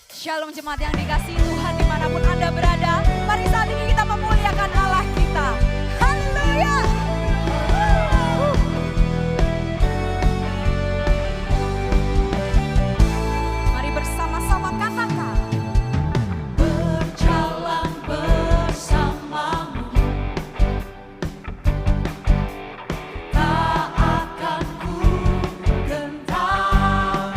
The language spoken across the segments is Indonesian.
Shalom jemaat yang dikasihi Tuhan dimanapun Anda berada. Mari saat ini kita memuliakan Allah kita. Haleluya. Mari bersama-sama katakan. Berjalan bersamamu, tak akan ku gentar.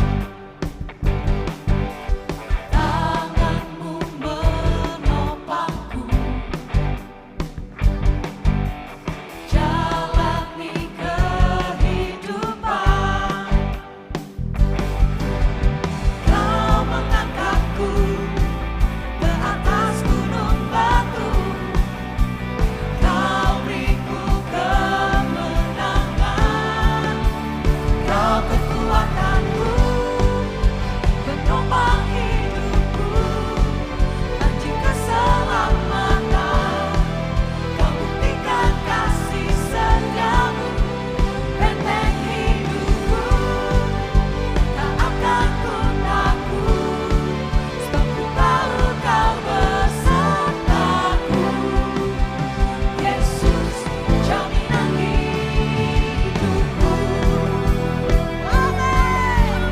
Tanganmu menopangku, jalani kehidupan. Kau mengangkatku ke atas gunung batu, kau beriku kemenangan. Kau kekuatanku, penopang hidupku, anjing keselamatan. Kau buktikan kasih setiamu, benteng hidupku. Tak akan ku takut, sebab ku tahu kau besertaku. Yesus, jaminan hidupku. Amin.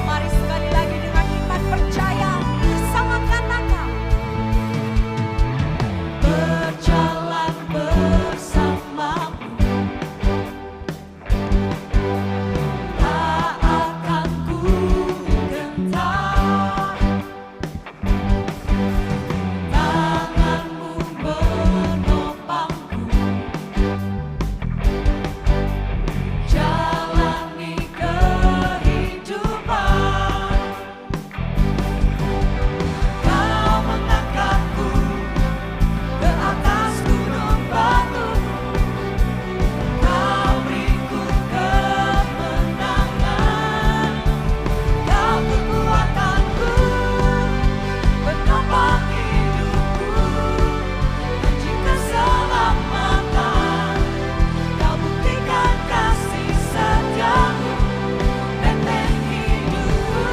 Mari sekali lagi dengan iman percaya bersama katakan. Berjalan bersamamu, tak akan ku gentar. Tanganmu menopangku, jalani kehidupan. Kau mengangkatku ke atas gunung batu, kau beriku kemenangan. Kau kekuatanku, penopang hidupku, anjing keselamatan. Kau buktikan kasih setiamu, benteng hidupku.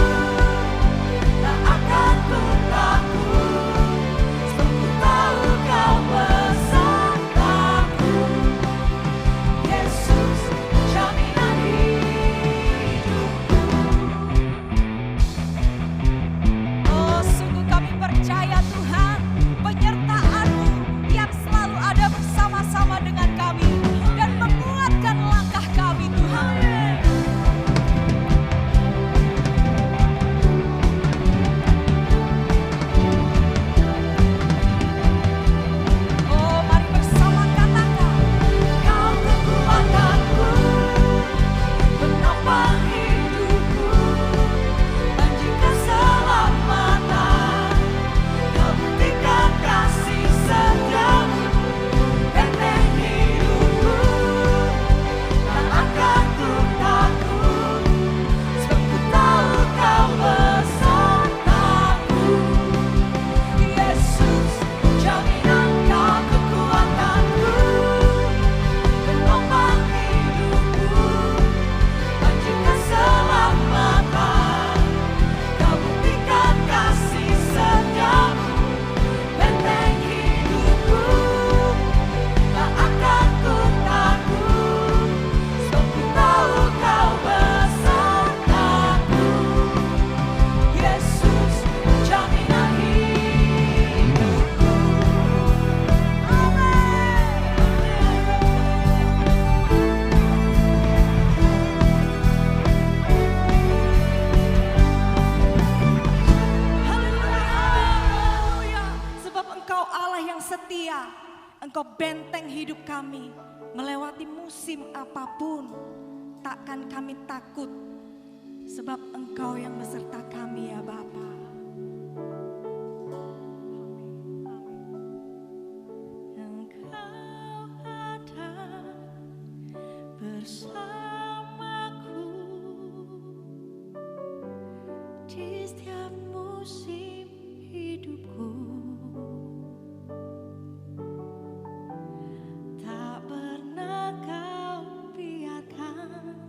Tak akan ku takut, sebab ku tahu kau besertaku. Yesus, jaminan hidupku. Oh, sungguh kami percaya Tuhan, penyertaan-Mu yang selalu ada bersama-sama dengan kami dan menguatkan langkah kami Tuhan. Oh, mari bersama katakan. Kau kekuatanku, penopang hidupku, anjing keselamatan. Kau buktikan kasih setiamu, benteng hidupku. Tak akan ku takut, sebab ku tahu kau besertaku. Yesus, jaminan kau kekuatanku, penopang hidupku, anjing keselamatan. Kau buktikan kasih setiamu, benteng hidupku. Tak akan ku takut, sebab ku tahu kau besertaku. Yesus, jaminan hidupku. Haleluya. Sebab Engkau Allah yang setia, Engkau benteng hidup kami. Melewati musim apapun, takkan kami takut, sebab Engkau yang beserta kami ya Bapa. Engkau ada bersamaku di setiap musim hidupku. Tak pernah kau biarkan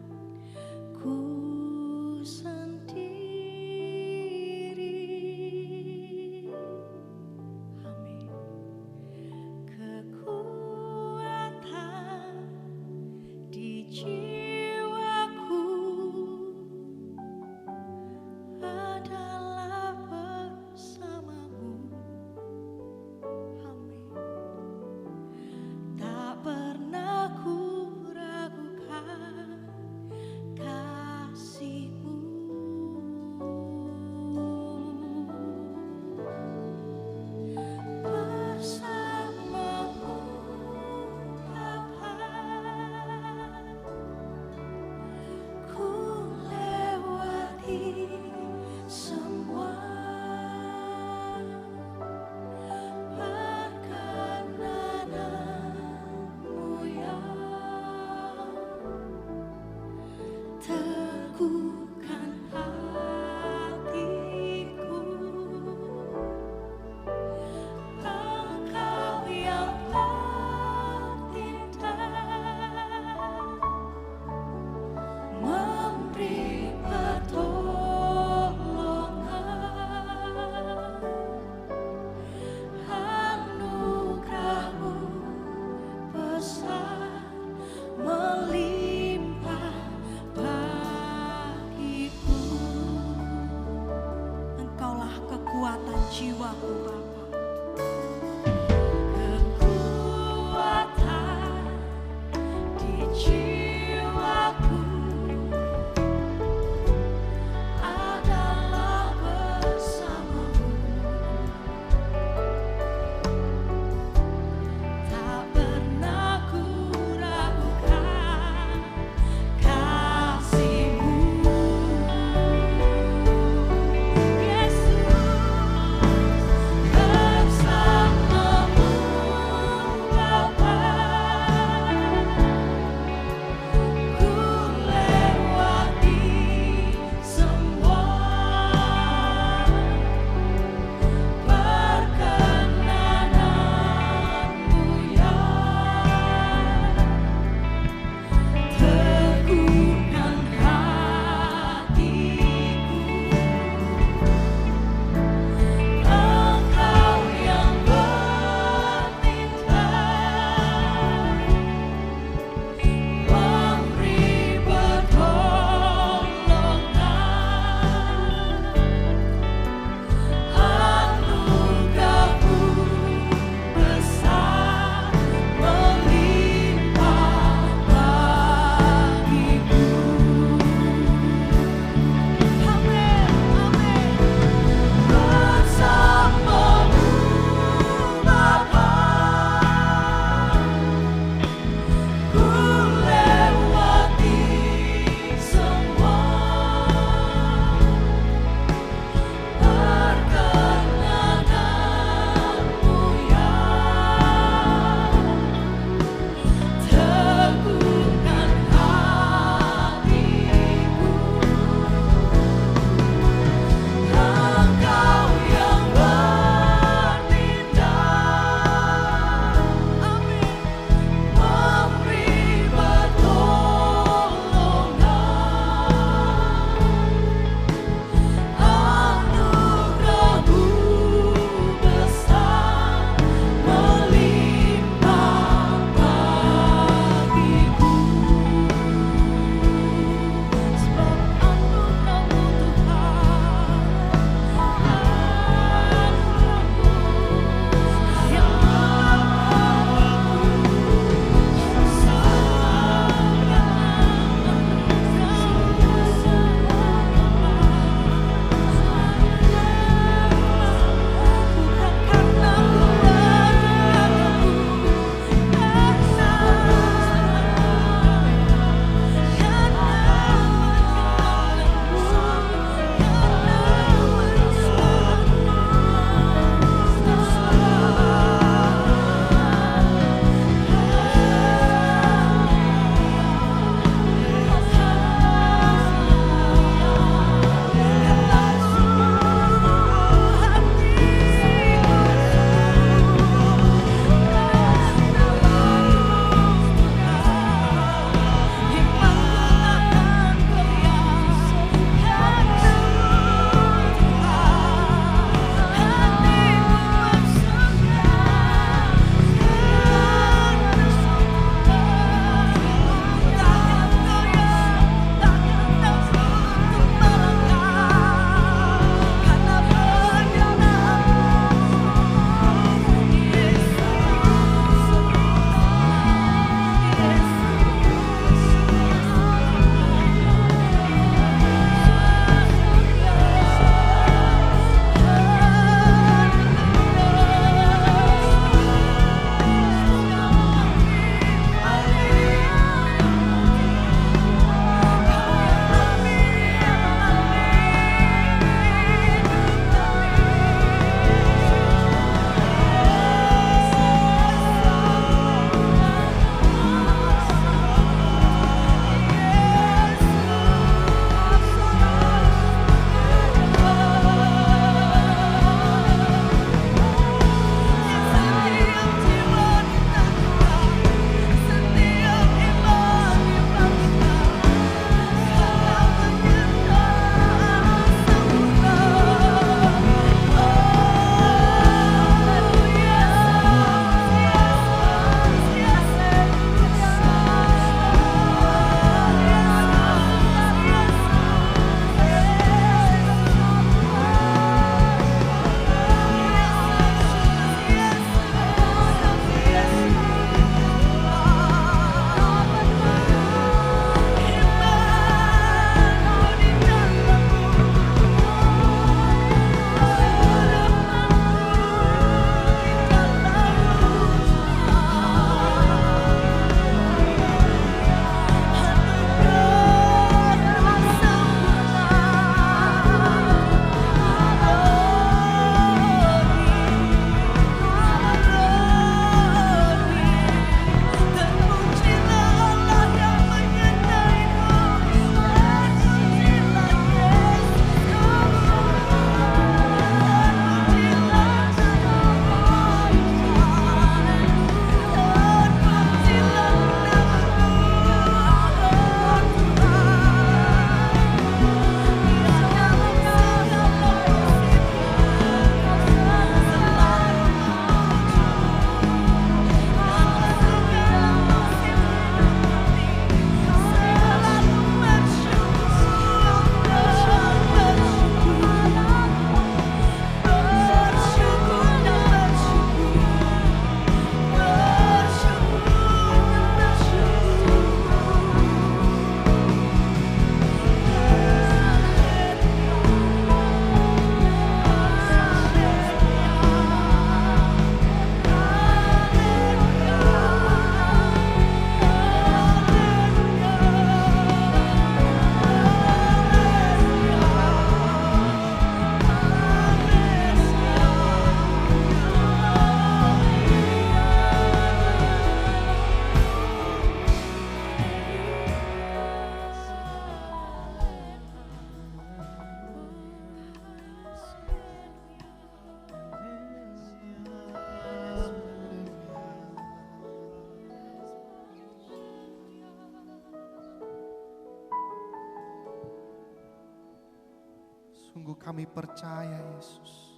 Sungguh kami percaya Yesus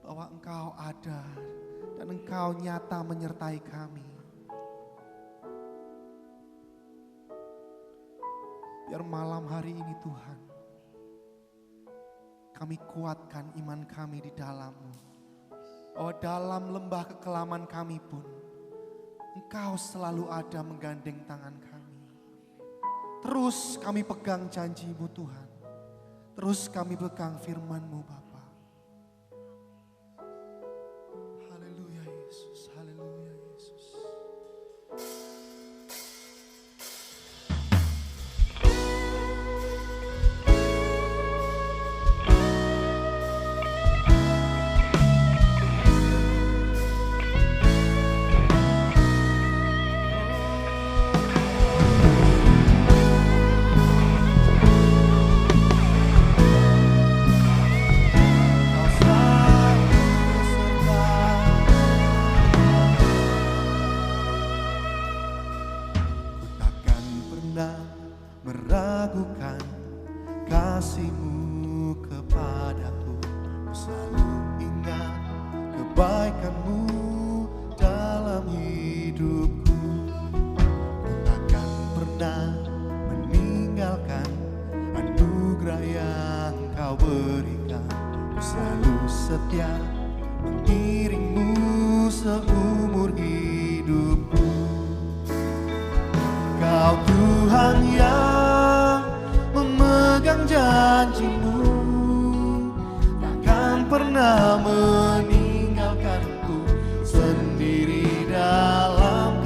bahwa Engkau ada dan Engkau nyata menyertai kami. Biar malam hari ini Tuhan, kami kuatkan iman kami di dalam-Mu. Bahwa dalam lembah kekelaman kami pun, Engkau selalu ada menggandeng tangan kami. Terus kami pegang janji-Mu Tuhan. Terus kami pegang firman-Mu Bapa. Haleluya Yesus, haleluya Yesus. Meragukan kasih-Mu kepadaku, ku selalu ingat kebaikan-Mu dalam hidupku. Ku takkan pernah meninggalkan anugerah yang Kau berikan. Ku selalu setia mengiring-Mu seumur hidupku. Kau Tuhan yang memegang janji-Mu, takkan pernah meninggalkanku sendiri dalam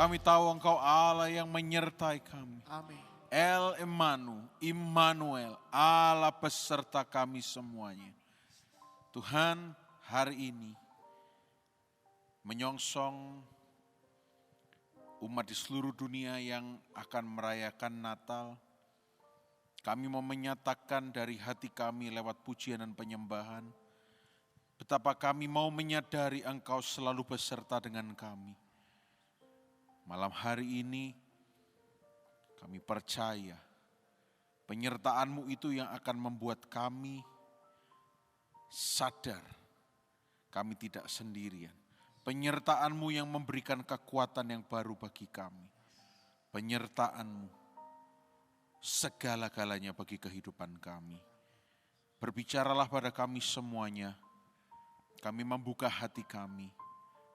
Kami tahu Engkau Allah yang menyertai kami. Amin. El Immanuel, Allah beserta kami semuanya. Tuhan, hari ini menyongsong umat di seluruh dunia yang akan merayakan Natal. Kami mau menyatakan dari hati kami lewat pujian dan penyembahan, betapa kami mau menyadari Engkau selalu beserta dengan kami. Malam hari ini kami percaya penyertaan-Mu itu yang akan membuat kami sadar kami tidak sendirian. Penyertaan-Mu yang memberikan kekuatan yang baru bagi kami. Penyertaan-Mu segala-galanya bagi kehidupan kami. Berbicaralah pada kami semuanya. Kami membuka hati kami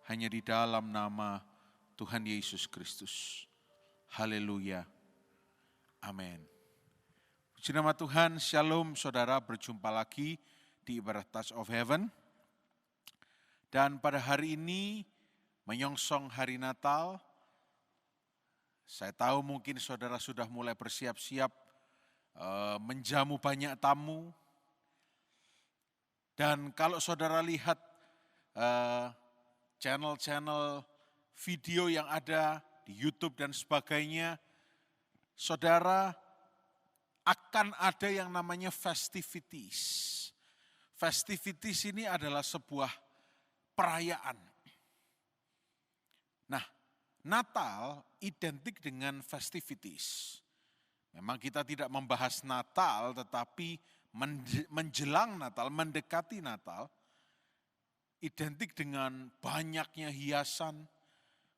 hanya di dalam nama Tuhan Yesus Kristus. Haleluya. Amin. Puji nama Tuhan, Shalom saudara, berjumpa lagi di Ibadah Touch of Heaven. Dan pada hari ini menyongsong hari Natal, saya tahu mungkin saudara sudah mulai bersiap-siap menjamu banyak tamu. Dan kalau saudara lihat channel-channel video yang ada di YouTube dan sebagainya, saudara akan ada yang namanya festivities. Festivities ini adalah sebuah perayaan. Nah, Natal identik dengan festivities. Memang kita tidak membahas Natal, tetapi menjelang Natal, mendekati Natal, identik dengan banyaknya hiasan.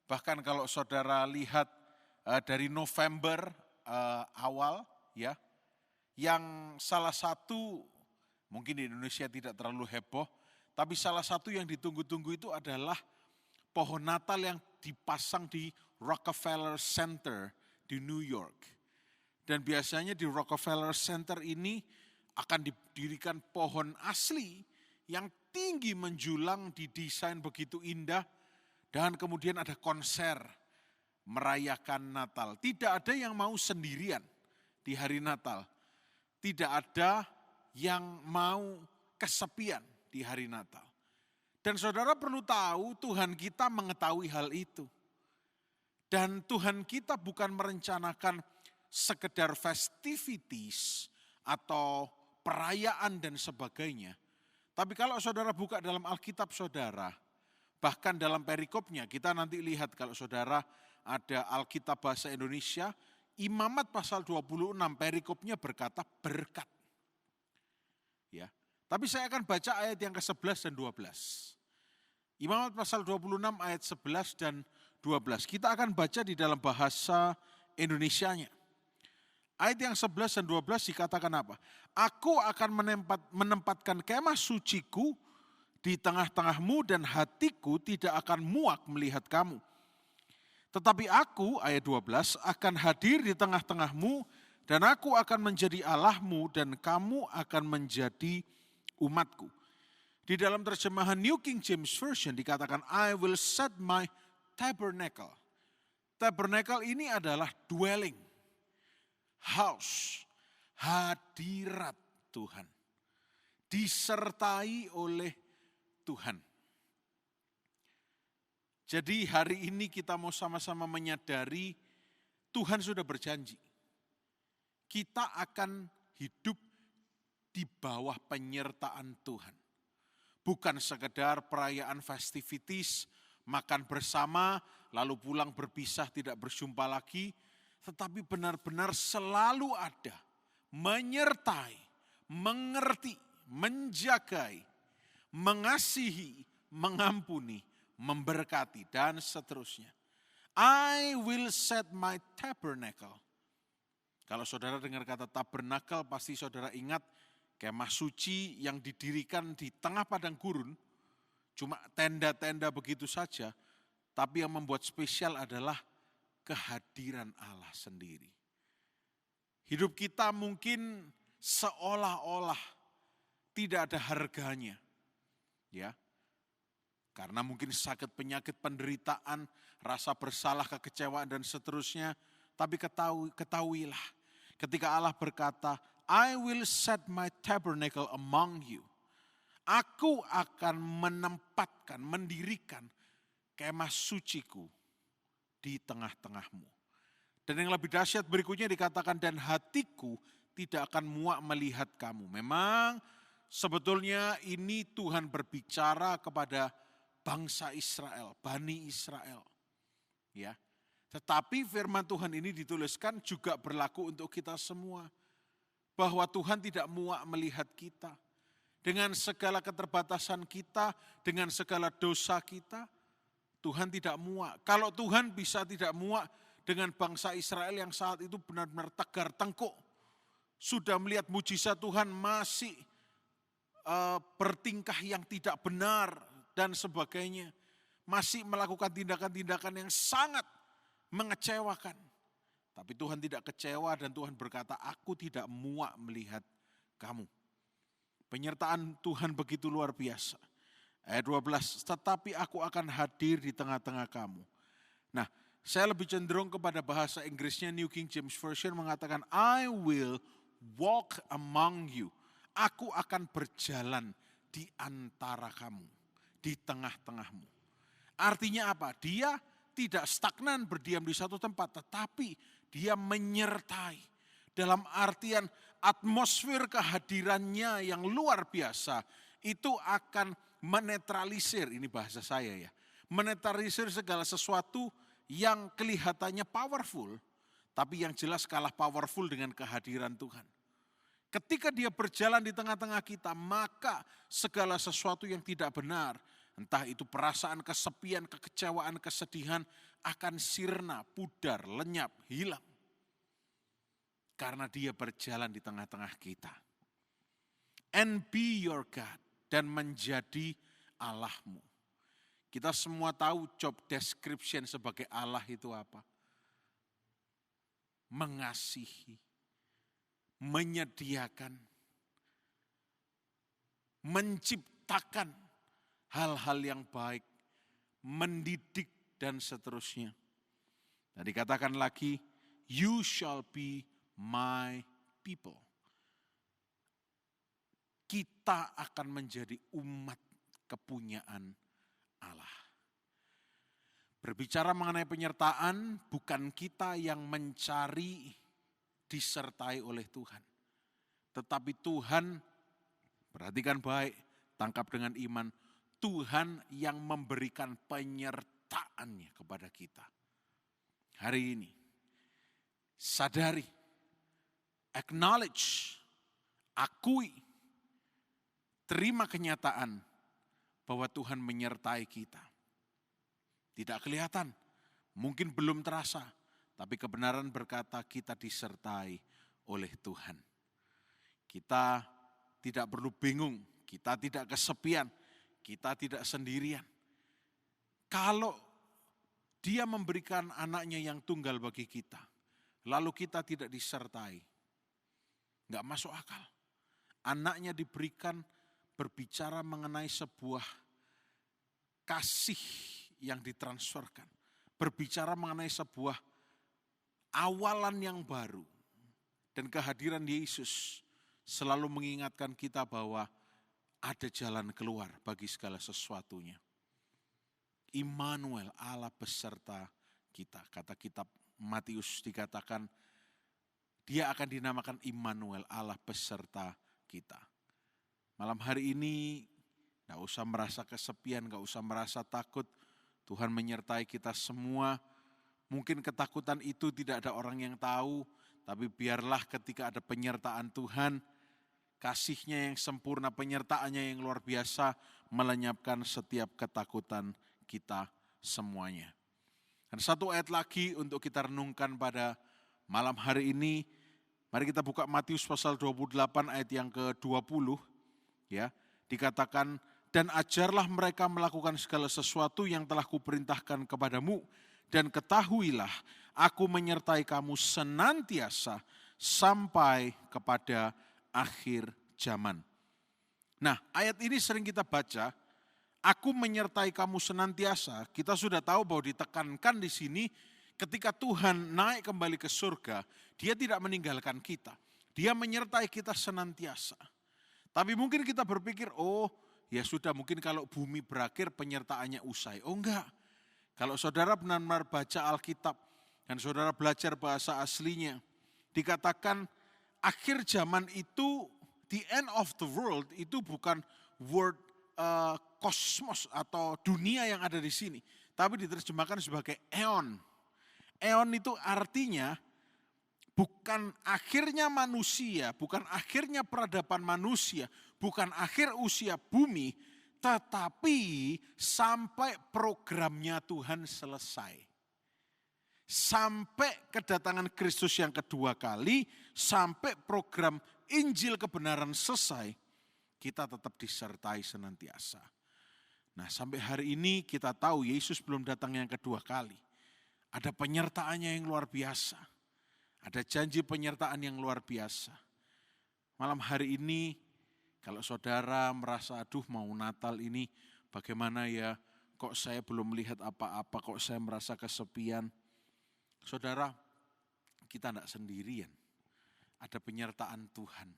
Bahkan kalau saudara lihat dari November awal, ya, yang salah satu, mungkin di Indonesia tidak terlalu heboh, tapi salah satu yang ditunggu-tunggu itu adalah pohon Natal yang dipasang di Rockefeller Center di New York. Dan biasanya di Rockefeller Center ini akan didirikan pohon asli yang tinggi menjulang, didesain begitu indah, dan kemudian ada konser merayakan Natal. Tidak ada yang mau sendirian di hari Natal. Tidak ada yang mau kesepian di hari Natal. Dan saudara perlu tahu, Tuhan kita mengetahui hal itu. Dan Tuhan kita bukan merencanakan sekedar festivities atau perayaan dan sebagainya. Tapi kalau saudara buka dalam Alkitab saudara, bahkan dalam perikopnya, kita nanti lihat kalau saudara ada Alkitab bahasa Indonesia, Imamat pasal 26 perikopnya berkata berkat. Ya. Tapi saya akan baca ayat yang ke-11 dan 12. Imamat pasal 26 ayat 11 dan 12. Kita akan baca di dalam bahasa Indonesianya. Ayat yang 11 dan 12 dikatakan apa? Aku akan menempatkan kemah suciku di tengah-tengahmu dan hatiku tidak akan muak melihat kamu. Tetapi aku, ayat 12, akan hadir di tengah-tengahmu dan aku akan menjadi Allahmu dan kamu akan menjadi umatku. Di dalam terjemahan New King James Version dikatakan, I will set my tabernacle. Tabernacle ini adalah dwelling, house, hadirat Tuhan. Disertai oleh Tuhan. Jadi hari ini kita mau sama-sama menyadari Tuhan sudah berjanji. Kita akan hidup di bawah penyertaan Tuhan. Bukan sekedar perayaan festivities, makan bersama, lalu pulang berpisah tidak berjumpa lagi. Tetapi benar-benar selalu ada, menyertai, mengerti, menjagai, mengasihi, mengampuni, memberkati, dan seterusnya. I will set my tabernacle. Kalau saudara dengar kata tabernacle, pasti saudara ingat kemah suci yang didirikan di tengah padang gurun, cuma tenda-tenda begitu saja, tapi yang membuat spesial adalah kehadiran Allah sendiri. Hidup kita mungkin seolah-olah tidak ada harganya. Ya. Karena mungkin sakit, penyakit, penderitaan, rasa bersalah, kekecewaan dan seterusnya. Tapi ketahuilah ketika Allah berkata, I will set my tabernacle among you. Aku akan menempatkan, mendirikan kemah suciku di tengah-tengahmu. Dan yang lebih dahsyat berikutnya dikatakan, dan hatiku tidak akan muak melihat kamu. Memang sebetulnya ini Tuhan berbicara kepada bangsa Israel, Bani Israel. Ya. Tetapi firman Tuhan ini dituliskan juga berlaku untuk kita semua. Bahwa Tuhan tidak muak melihat kita. Dengan segala keterbatasan kita, dengan segala dosa kita, Tuhan tidak muak. Kalau Tuhan bisa tidak muak dengan bangsa Israel yang saat itu benar-benar tegar tengkuk, sudah melihat mujizat Tuhan masih bertingkah yang tidak benar dan sebagainya, masih melakukan tindakan-tindakan yang sangat mengecewakan. Tapi Tuhan tidak kecewa dan Tuhan berkata, aku tidak muak melihat kamu. Penyertaan Tuhan begitu luar biasa. Ayat 12, tetapi aku akan hadir di tengah-tengah kamu. Nah, saya lebih cenderung kepada bahasa Inggrisnya New King James Version mengatakan, I will walk among you. Aku akan berjalan di antara kamu, di tengah-tengahmu. Artinya apa? Dia tidak stagnan berdiam di satu tempat, tetapi dia menyertai. Dalam artian atmosfer kehadirannya yang luar biasa, itu akan menetralisir, ini bahasa saya ya, menetralisir segala sesuatu yang kelihatannya powerful, tapi yang jelas kalah powerful dengan kehadiran Tuhan. Ketika dia berjalan di tengah-tengah kita, maka segala sesuatu yang tidak benar, entah itu perasaan kesepian, kekecewaan, kesedihan, akan sirna, pudar, lenyap, hilang. Karena dia berjalan di tengah-tengah kita. And be your God. Dan menjadi Allahmu. Kita semua tahu job description sebagai Allah itu apa? Mengasihi, menyediakan, menciptakan hal-hal yang baik, mendidik dan seterusnya. Dan dikatakan lagi, you shall be my people. Kita akan menjadi umat kepunyaan Allah. Berbicara mengenai penyertaan, bukan kita yang mencari disertai oleh Tuhan. Tetapi Tuhan, perhatikan baik, tangkap dengan iman, Tuhan yang memberikan penyertaannya kepada kita. Hari ini, sadari, acknowledge, akui, terima kenyataan bahwa Tuhan menyertai kita. Tidak kelihatan, mungkin belum terasa, tapi kebenaran berkata kita disertai oleh Tuhan. Kita tidak perlu bingung, kita tidak kesepian, kita tidak sendirian. Kalau Dia memberikan anaknya yang tunggal bagi kita, lalu kita tidak disertai, enggak masuk akal. Anaknya diberikan berbicara mengenai sebuah kasih yang ditransferkan. Berbicara mengenai sebuah awalan yang baru. Dan kehadiran Yesus selalu mengingatkan kita bahwa ada jalan keluar bagi segala sesuatunya. Immanuel, Allah beserta kita. Kata kitab Matius dikatakan, Dia akan dinamakan Immanuel, Allah beserta kita. Malam hari ini, gak usah merasa kesepian, gak usah merasa takut. Tuhan menyertai kita semua. Mungkin ketakutan itu tidak ada orang yang tahu, tapi biarlah ketika ada penyertaan Tuhan, kasih-Nya yang sempurna, penyertaannya yang luar biasa, melenyapkan setiap ketakutan kita semuanya. Dan satu ayat lagi untuk kita renungkan pada malam hari ini. Mari kita buka Matius pasal 28 ayat yang ke-20. Ya, dikatakan, dan ajarlah mereka melakukan segala sesuatu yang telah kuperintahkan kepadamu, dan ketahuilah aku menyertai kamu senantiasa sampai kepada akhir zaman. Nah, ayat ini sering kita baca, Aku menyertai kamu senantiasa. Kita sudah tahu bahwa ditekankan di sini ketika Tuhan naik kembali ke surga, dia tidak meninggalkan kita. Dia menyertai kita senantiasa. Tapi mungkin kita berpikir, oh ya sudah mungkin kalau bumi berakhir penyertaannya usai. Oh enggak. Kalau saudara benar-benar baca Alkitab dan saudara belajar bahasa aslinya, dikatakan akhir zaman itu, the end of the world itu bukan word kosmos atau dunia yang ada di sini. Tapi diterjemahkan sebagai eon. Eon itu artinya bukan akhirnya manusia, bukan akhirnya peradaban manusia, bukan akhir usia bumi, tetapi sampai programnya Tuhan selesai. Sampai kedatangan Kristus yang kedua kali, sampai program Injil kebenaran selesai, kita tetap disertai senantiasa. Nah, sampai hari ini kita tahu Yesus belum datang yang kedua kali. Ada penyertaannya yang luar biasa. Ada janji penyertaan yang luar biasa. Malam hari ini, kalau saudara merasa, aduh mau Natal ini bagaimana ya, kok saya belum melihat apa-apa, kok saya merasa kesepian. Saudara, kita tidak sendirian. Ada penyertaan Tuhan.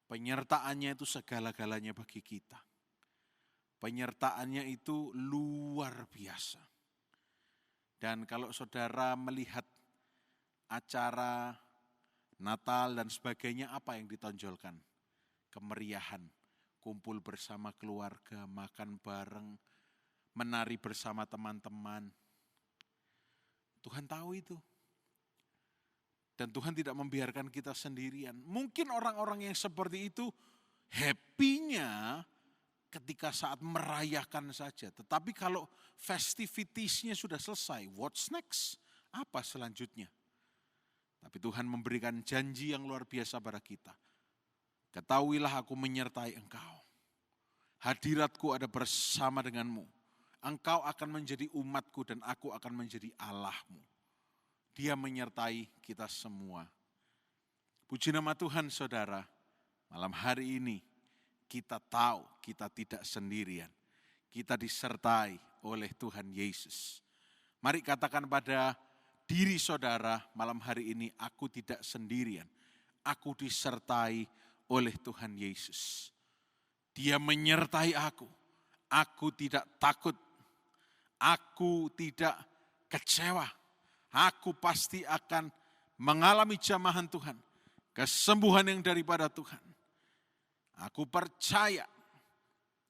Penyertaannya itu segala-galanya bagi kita. Penyertaannya itu luar biasa. Dan kalau saudara melihat acara Natal dan sebagainya, apa yang ditonjolkan? Kemeriahan, kumpul bersama keluarga, makan bareng, menari bersama teman-teman. Tuhan tahu itu. Dan Tuhan tidak membiarkan kita sendirian. Mungkin orang-orang yang seperti itu happy-nya ketika saat merayakan saja. Tetapi kalau festivitiesnya sudah selesai, what's next? Apa selanjutnya? Tapi Tuhan memberikan janji yang luar biasa pada kita. Ketahuilah aku menyertai engkau. Hadiratku ada bersama denganmu. Engkau akan menjadi umatku dan aku akan menjadi Allahmu. Dia menyertai kita semua. Puji nama Tuhan saudara, malam hari ini kita tahu kita tidak sendirian. Kita disertai oleh Tuhan Yesus. Mari katakan pada diri saudara malam hari ini, aku tidak sendirian. Aku disertai oleh Tuhan Yesus. Dia menyertai aku. Aku tidak takut. Aku tidak kecewa. Aku pasti akan mengalami jamahan Tuhan. Kesembuhan yang daripada Tuhan. Aku percaya.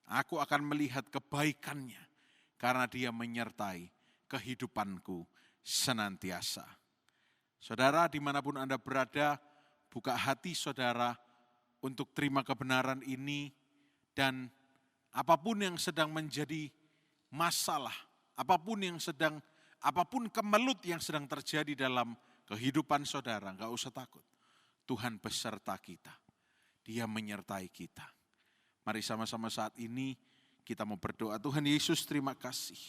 Aku akan melihat kebaikannya. Karena dia menyertai kehidupanku senantiasa. Saudara, dimanapun Anda berada, buka hati saudara untuk terima kebenaran ini. Dan apapun yang sedang menjadi masalah, apapun kemelut yang sedang terjadi dalam kehidupan saudara, enggak usah takut. Tuhan beserta kita. Dia menyertai kita. Mari sama-sama saat ini kita mau berdoa. Tuhan Yesus, terima kasih.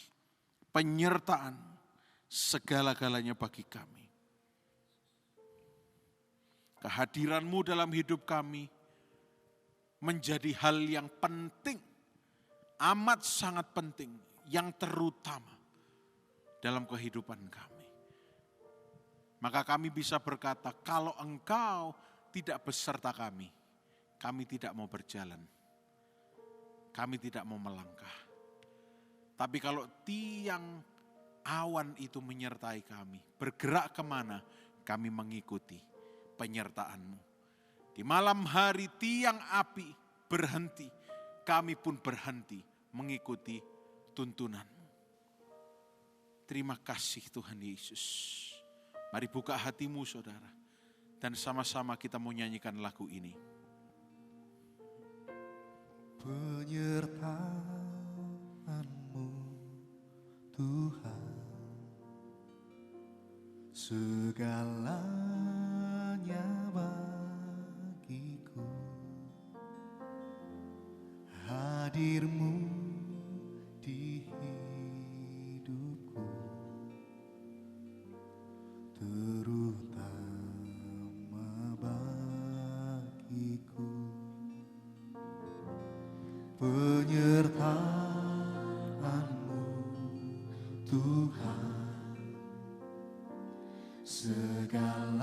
Penyertaan segala-galanya bagi kami. Kehadiran-Mu dalam hidup kami menjadi hal yang penting, amat sangat penting, yang terutama dalam kehidupan kami. Maka kami bisa berkata, kalau Engkau tidak beserta kami tidak mau berjalan. Kami tidak mau melangkah. Tapi kalau tiang awan itu menyertai kami, bergerak kemana, kami mengikuti penyertaan-Mu. Di malam hari tiang api berhenti, kami pun berhenti mengikuti tuntunan-Mu. Terima kasih Tuhan Yesus. Mari buka hatimu saudara. Dan sama-sama kita mau nyanyikan lagu ini. Penyertaan-Mu Tuhan, segalanya bagiku. Hadir-Mu di hidupku, terutama bagiku. Penyertaan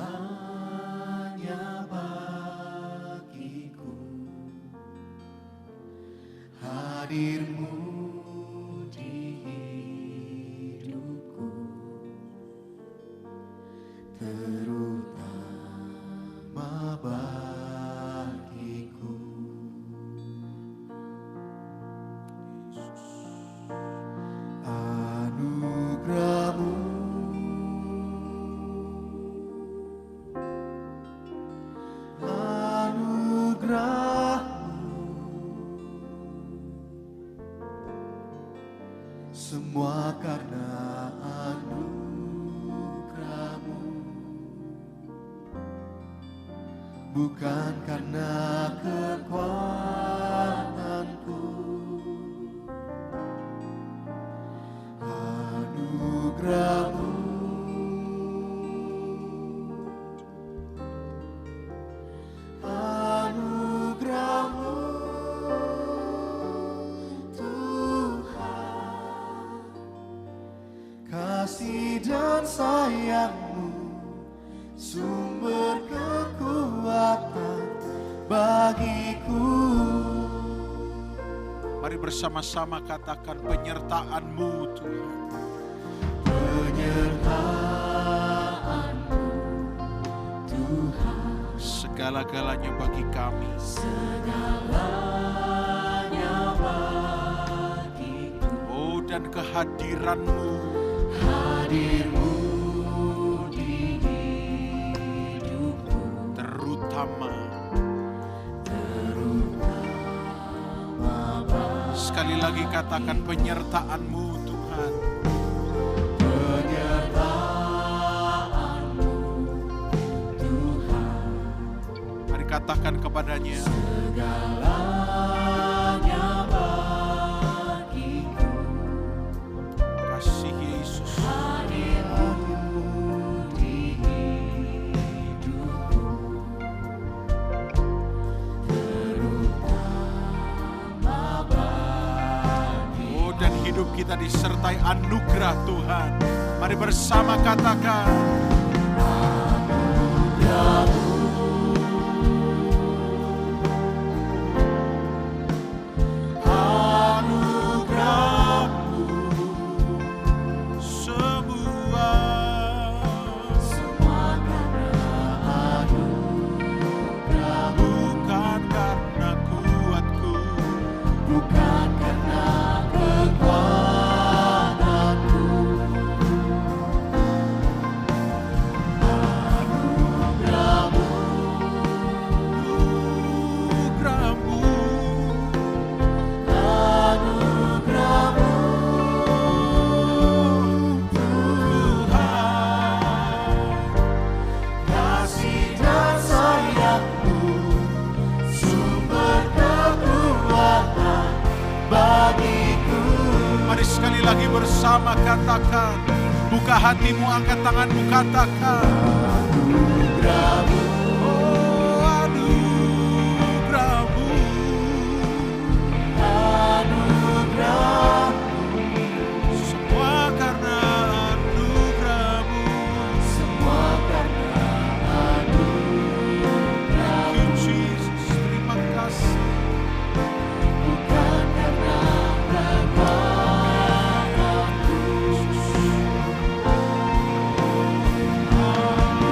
segalanya bagiku. Hadirmu di hidupku, terutama bagiku. Anugerahmu, semua karena anugerahmu, bukan karena kekuatanku. Anugerahmu, anugerahmu Tuhan, kasih dan sayangmu, sumber kekuatan bagiku. Mari bersama-sama katakan penyertaan-Mu Tuhan. Penyertaan-Mu Tuhan, Segala-galanya bagi kami. segalanya bagiku. Oh, dan kehadiran-Mu, Hadirmu di hidupku, terutama. Sekali lagi katakan penyertaan-Mu Tuhan. penyertaan-Mu Tuhan, Mari katakan kepadanya. segalanya bagiku. Kasih Yesus. Hadirmu di hidupku, terutama bagiku. Oh, dan hidup kita disertai anugerah Tuhan. Mari bersama katakan. Anugerahmu, Semua semua karena anugerahmu, bukan karena kuatku, bukan karena kekuatanku. Anugerahmu, anugerahmu, anugerahmu Tuhan. kasih dan sayangmu, sumber kekuatan bagiku. Mari sekali lagi bersama katakan. Buka hatimu, angkat tanganmu, katakan. Anugerahmu, Oh, anugerahmu, anugerahmu, semua karena anugerahmu. semua karena anugerahmu, Thank you, Jesus. Terima kasih. bukan karena kekuatanku.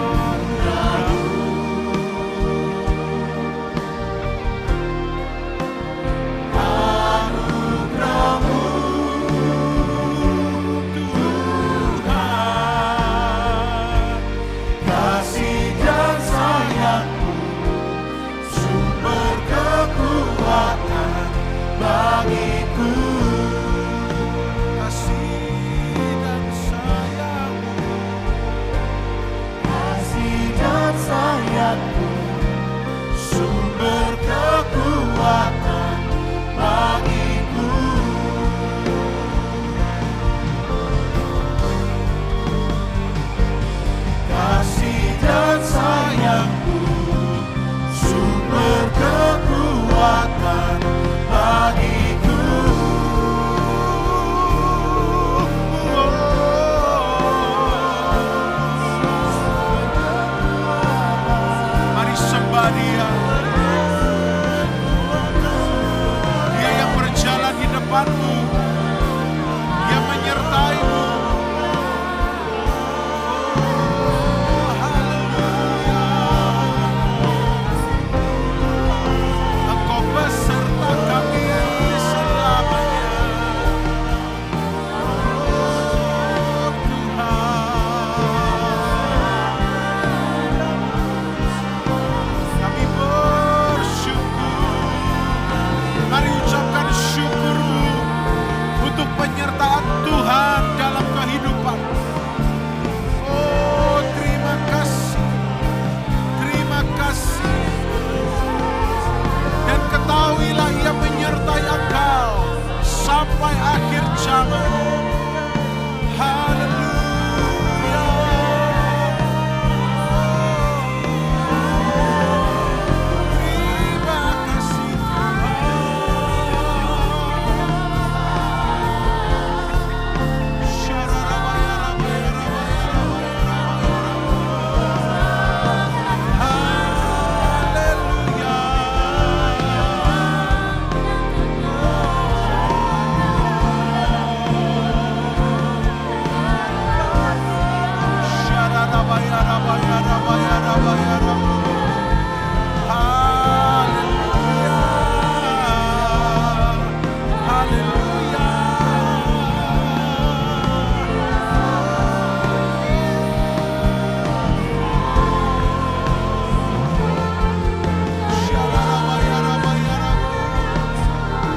Anugerahmu, Dia. Dia yang berjalan di depanmu. Dia menyertaimu. Oh, haleluya. Engkau beserta kami selamanya. Oh, Tuhan. Kami bersyukur. Mari ucapkan syukurmu untuk penyertaan Tuhan dalam kehidupan. Oh, terima kasih. Terima kasih. Dan ketahuilah Ia menyertai engkau sampai akhir zaman. Haleluya. Terima kasih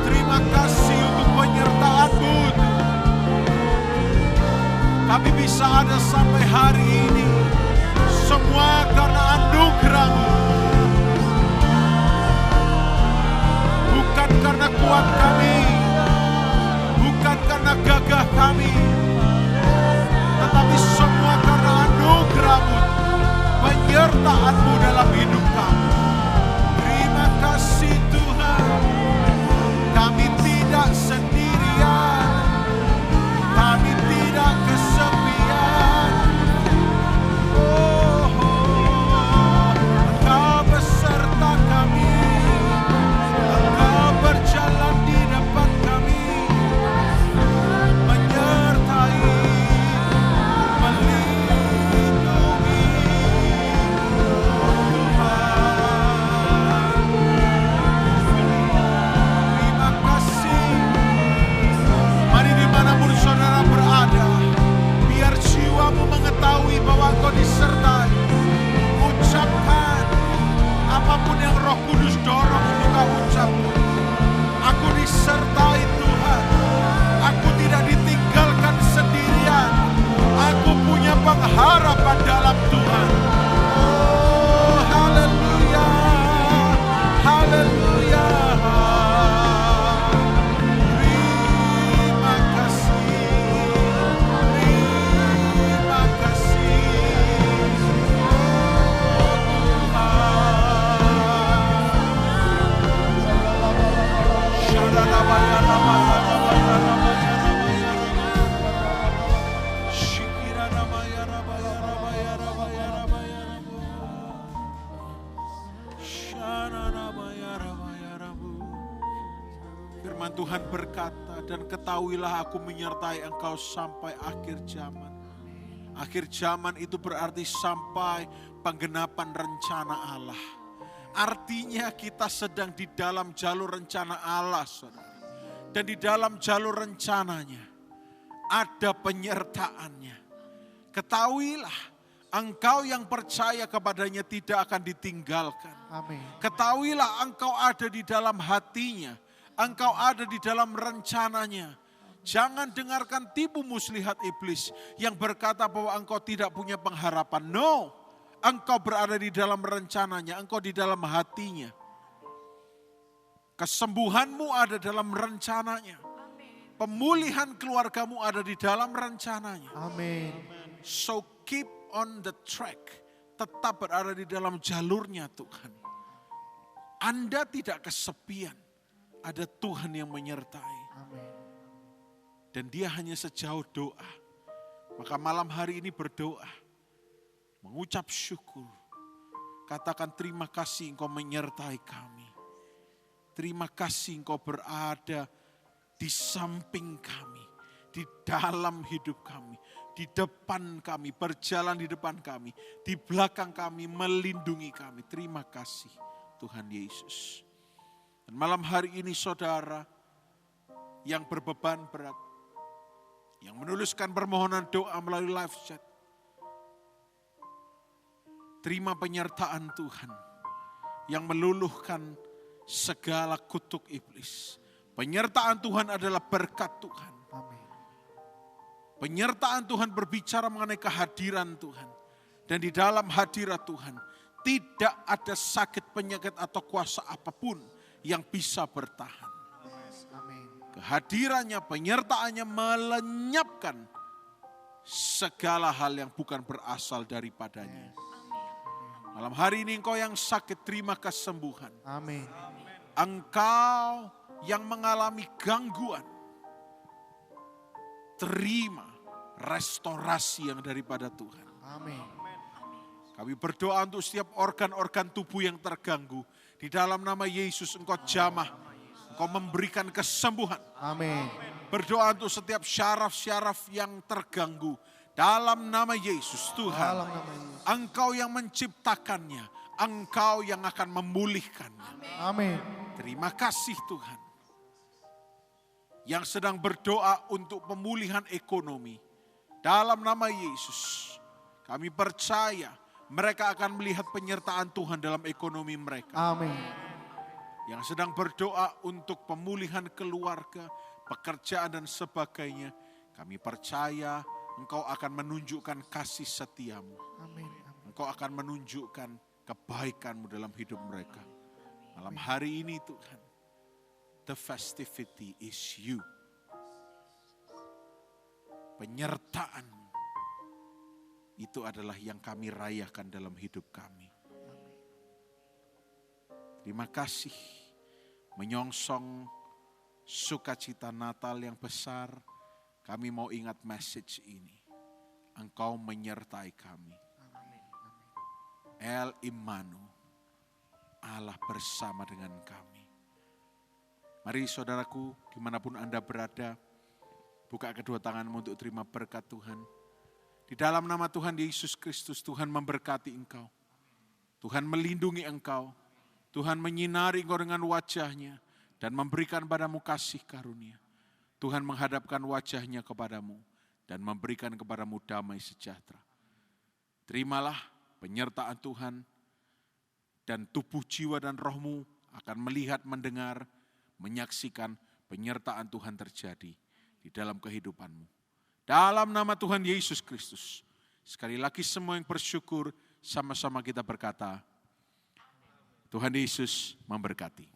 Terima kasih untuk penyertaan-Mu. Kami bisa ada sampai hari ini. Semua karena anugerah-Mu. Bukan karena kuat kami. Bukan karena gagah kami. Tetapi semua karena anugerah-Mu. Penyertaan-Mu dalam hidup kami. Terima kasih Tuhan. Kami tidak sendirian. Kami tidak kesepian. Engkau beserta kami. Engkau berjalan di depan kami. Menyertai, melindungi. Tuhan, terima kasih. Mari dimanapun saudara berada, biar jiwamu mengetahui bahwa Engkau disertai. Ucapkan apapun yang Roh Kudus dorong untuk kau ucapkan. Aku disertai Tuhan. Aku tidak ditinggalkan sendirian. Aku punya pengharapan dalam Tuhan. Oh, haleluya. Haleluya. Terima kasih. Terima kasih. Firman Tuhan berkata, dan ketahuilah aku menyertai engkau sampai akhir zaman. Akhir zaman itu berarti sampai penggenapan rencana Allah. Artinya kita sedang di dalam jalur rencana Allah, saudara. Dan di dalam jalur rencananya ada penyertaannya. Ketahuilah, engkau yang percaya kepadanya tidak akan ditinggalkan. Amin. Ketahuilah engkau ada di dalam hatinya. Engkau ada di dalam rencananya. Jangan dengarkan tipu muslihat iblis yang berkata bahwa engkau tidak punya pengharapan. No, engkau berada di dalam rencananya, engkau di dalam hatinya. Kesembuhanmu ada dalam rencananya. Pemulihan keluargamu ada di dalam rencananya. Amin. So keep on the track. Tetap berada di dalam jalurnya Tuhan. Anda tidak kesepian. Ada Tuhan yang menyertai. Amin. Dan dia hanya sejauh doa. Maka malam hari ini berdoa. Mengucap syukur. Katakan terima kasih Engkau menyertai kami. Terima kasih Engkau berada di samping kami, di dalam hidup kami, di depan kami, berjalan di depan kami, di belakang kami, melindungi kami. Terima kasih Tuhan Yesus. Dan malam hari ini saudara yang berbeban berat, yang menuliskan permohonan doa melalui live chat, terima penyertaan Tuhan yang meluluhkan segala kutuk iblis. Penyertaan Tuhan adalah berkat Tuhan. Amin. Penyertaan Tuhan berbicara mengenai kehadiran Tuhan. Dan di dalam hadirat Tuhan tidak ada sakit, penyakit atau kuasa apapun yang bisa bertahan. Amin. Kehadirannya, penyertaannya melenyapkan segala hal yang bukan berasal daripadanya. Malam hari ini engkau yang sakit, terima kesembuhan. Amin. Engkau yang mengalami gangguan, terima restorasi yang daripada Tuhan. Amin. Kami berdoa untuk setiap organ-organ tubuh yang terganggu. Di dalam nama Yesus engkau jamah, engkau memberikan kesembuhan. Amin. Berdoa untuk setiap syaraf-syaraf yang terganggu. Dalam nama Yesus Tuhan, Dalam nama Yesus. engkau yang menciptakannya, engkau yang akan memulihkannya. Amin. Terima kasih Tuhan. Yang sedang berdoa untuk pemulihan ekonomi. Dalam nama Yesus, kami percaya mereka akan melihat penyertaan Tuhan dalam ekonomi mereka. Amin. Yang sedang berdoa untuk pemulihan keluarga, pekerjaan dan sebagainya. Kami percaya Engkau akan menunjukkan kasih setiamu. Amin. Engkau akan menunjukkan kebaikanmu dalam hidup mereka. Malam hari ini Tuhan, the festivity is you. Penyertaan itu adalah yang kami rayakan dalam hidup kami. Terima kasih menyongsong sukacita Natal yang besar. Kami mau ingat message ini. Engkau menyertai kami. El Imanu, Allah bersama dengan kami. Mari saudaraku, dimanapun Anda berada, buka kedua tanganmu untuk terima berkat Tuhan. Di dalam nama Tuhan Yesus Kristus, Tuhan memberkati engkau. Tuhan melindungi engkau. Tuhan menyinari engkau dengan wajah-Nya dan memberikan padamu kasih karunia. Tuhan menghadapkan wajah-Nya kepadamu dan memberikan kepadamu damai sejahtera. Terimalah penyertaan Tuhan dan tubuh, jiwa dan rohmu akan melihat, mendengar, menyaksikan penyertaan Tuhan terjadi di dalam kehidupanmu. Dalam nama Tuhan Yesus Kristus. Sekali lagi semua yang bersyukur, sama-sama kita berkata, Tuhan Yesus memberkati.